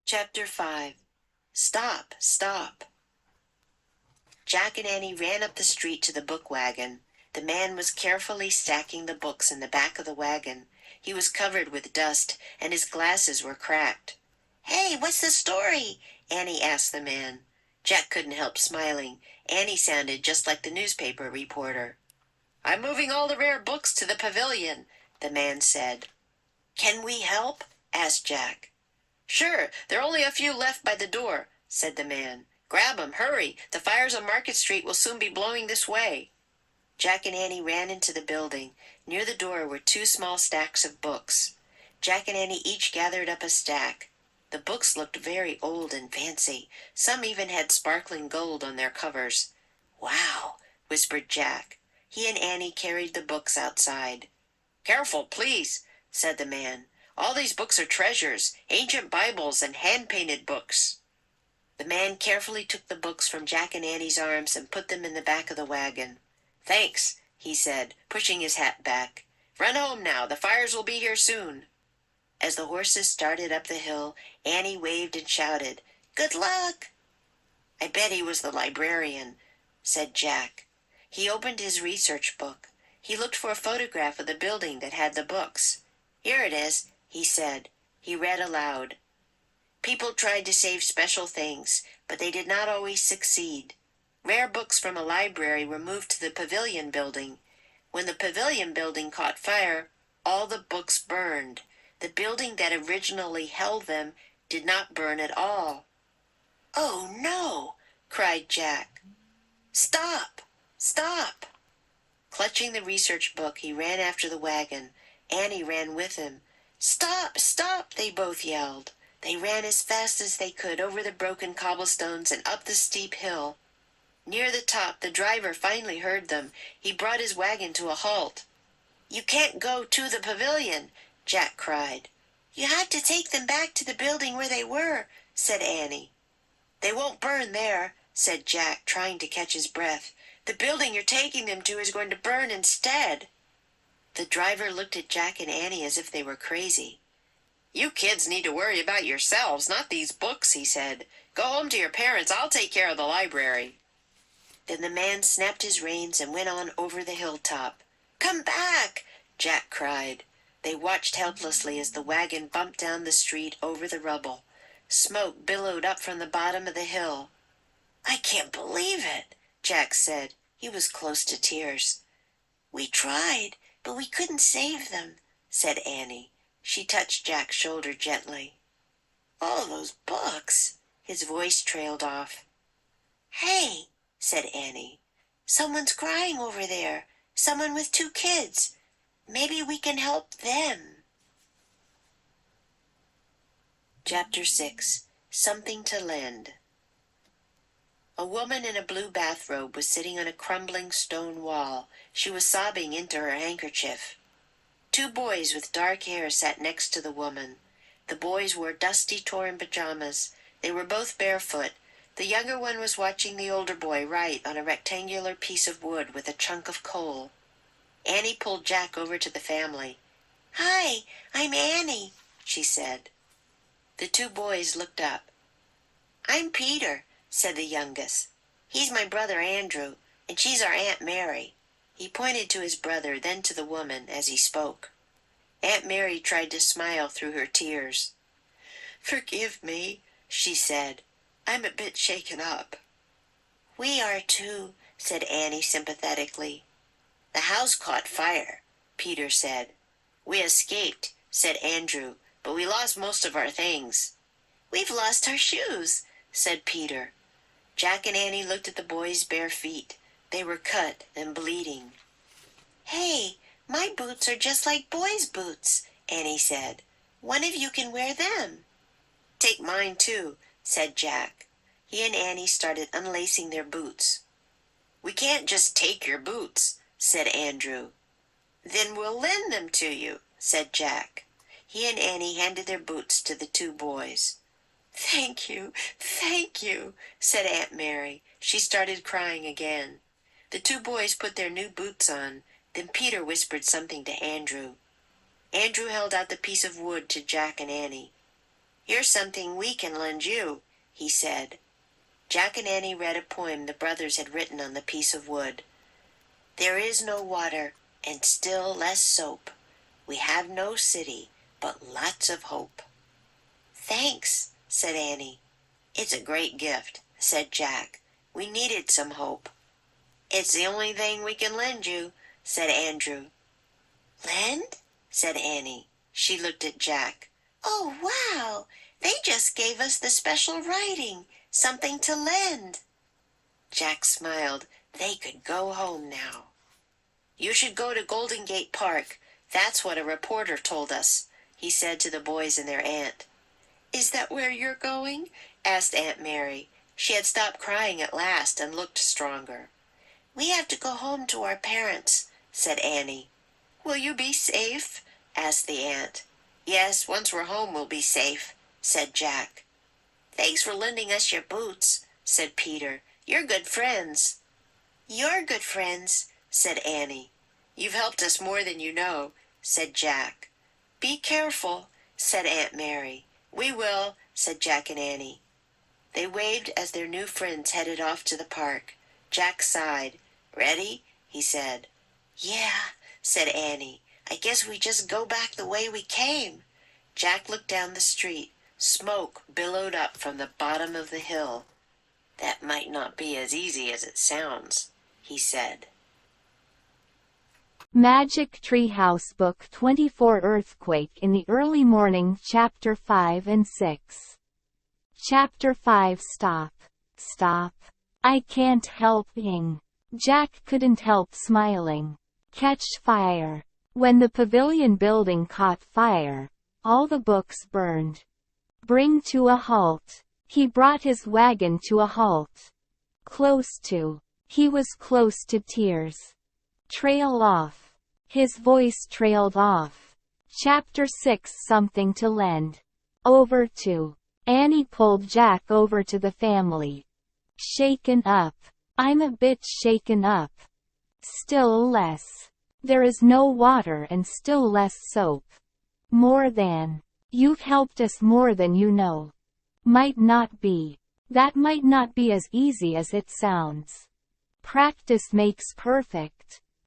Chapter 5. Stop, Stop. Jack and Annie ran up the street to the book wagon. The man was carefully stacking the books in the back of the wagon. He was covered with dust, and his glasses were cracked. "Hey, what's the story?" Annie asked the man. Jack couldn't help smiling. Annie sounded just like the newspaper reporter. "I'm moving all the rare books to the pavilion," the man said. "Can we help?" asked Jack. "Sure, there are only a few left by the door," said the man. "Grab 'em, hurry. The fires on Market Street will soon be blowing this way." Jack and Annie ran into the building. Near the door were 2 small stacks of books. Jack and Annie each gathered up a stack. The books looked very old and fancy. Some even had sparkling gold on their covers. "Wow," whispered Jack. He and Annie carried the books outside. "Careful, please," said the man. "All these books are treasures, ancient Bibles and hand-painted books." The man carefully took the books from Jack and Annie's arms and put them in the back of the wagon. "Thanks," he said, pushing his hat back. "Run home now. The fires will be here soon." As the horses started up the hill, Annie waved and shouted, "Good luck!" "I bet he was the librarian," said Jack. He opened his research book. He looked for a photograph of the building that had the books. "Here it is," he said. He read aloud. "People tried to save special things, but they did not always succeed. Rare books from a library were moved to the pavilion building. When the pavilion building caught fire, all the books burned. The building that originally held them did not burn at all." "Oh, no!" cried Jack. "Stop! Stop!" Clutching the research book, he ran after the wagon. Annie ran with him. "Stop! Stop!" they both yelled. They ran as fast as they could over the broken cobblestones and up the steep hill. Near the top, the driver finally heard them. He brought his wagon to a halt. "You can't go to the pavilion," Jack cried. "You have to take them back to the building where they were," said Annie. "They won't burn there," said Jack, trying to catch his breath. "The building you're taking them to is going to burn instead." The driver looked at Jack and Annie as if they were crazy. "You kids need to worry about yourselves, not these books," he said. "Go home to your parents. I'll take care of the library." Then the man snapped his reins and went on over the hilltop. "Come back!" Jack cried. They watched helplessly as the wagon bumped down the street over the rubble. Smoke billowed up from the bottom of the hill. "I can't believe it," Jack said. He was close to tears. "We tried, but we couldn't save them," said Annie. She touched Jack's shoulder gently. "All those books!" His voice trailed off. "Hey," said Annie. "Someone's crying over there. Someone with 2 kids. Maybe we can help them." Chapter 6. Something to Lend. A woman in a blue bathrobe was sitting on a crumbling stone wall. She was sobbing into her handkerchief. 2 boys with dark hair sat next to the woman. The boys wore dusty, torn pajamas. They were both barefoot. The younger one was watching the older boy write on a rectangular piece of wood with a chunk of coal. Annie pulled Jack over to the family. "Hi, I'm Annie," she said. The 2 boys looked up. "I'm Peter," said the youngest. "He's my brother Andrew, and she's our Aunt Mary." He pointed to his brother, then to the woman as he spoke. Aunt Mary tried to smile through her tears. "Forgive me," she said. "I'm a bit shaken up." "We are too," said Annie sympathetically. "The house caught fire," Peter said. "We escaped," said Andrew, "but we lost most of our things." "We've lost our shoes," said Peter. Jack and Annie looked at the boys' bare feet. They were cut and bleeding. "Hey, my boots are just like boys' boots," Annie said. "One of you can wear them." "Take mine too," said Jack. He and Annie started unlacing their boots. "We can't just take your boots," said Andrew. "Then we'll lend them to you," said Jack. He and Annie handed their boots to the 2 boys. Thank you," said Aunt Mary. She started crying again. The 2 boys put their new boots on. Then Peter whispered something to Andrew. Andrew held out the piece of wood to Jack and Annie. Here's something we can lend you, he said. Jack and Annie read a poem the brothers had written on the piece of wood. There is no water, and still less soap. We have no city, but lots of hope. Thanks, said Annie. It's a great gift, said Jack. We needed some hope. It's the only thing we can lend you, said Andrew. Lend? Said Annie. She looked at Jack. Oh, wow! They just gave us the special writing, something to lend. Jack smiled. They could go home now. You should go to Golden Gate Park. That's what a reporter told us, he said to the boys and their aunt. Is that where you're going? Asked Aunt Mary. She had stopped crying at last and looked stronger. We have to go home to our parents, said Annie. Will you be safe? Asked the aunt. Yes, once we're home we'll be safe, said Jack. Thanks for lending us your boots, said Peter. You're good friends. You're good friends, said Annie. You've helped us more than you know, said Jack. Be careful, said Aunt Mary. We will, said Jack and Annie. They waved as their new friends headed off to the park. Jack sighed. Ready? He said. Yeah, said Annie. I guess we just go back the way we came. Jack looked down the street. Smoke billowed up from the bottom of the hill. That might not be as easy as it sounds, he said. Magic Treehouse Book 24 Earthquake in the Early Morning Chapter 5 and 6. Chapter 5 Stop. Stop. I can't help ing. Jack couldn't help smiling. Catch fire. When the pavilion building caught fire, all the books burned. Bring to a halt. He brought his wagon to a halt. Close to. He was close to tears. Trail off. His voice trailed off. Chapter 6 Something to lend. Over to. Annie pulled Jack over to the family. Shaken up. I'm a bit shaken up. Still less. There is no water and still less soap. More than. You've helped us more than you know. Might not be. That might not be as easy as it sounds. Practice makes perfect.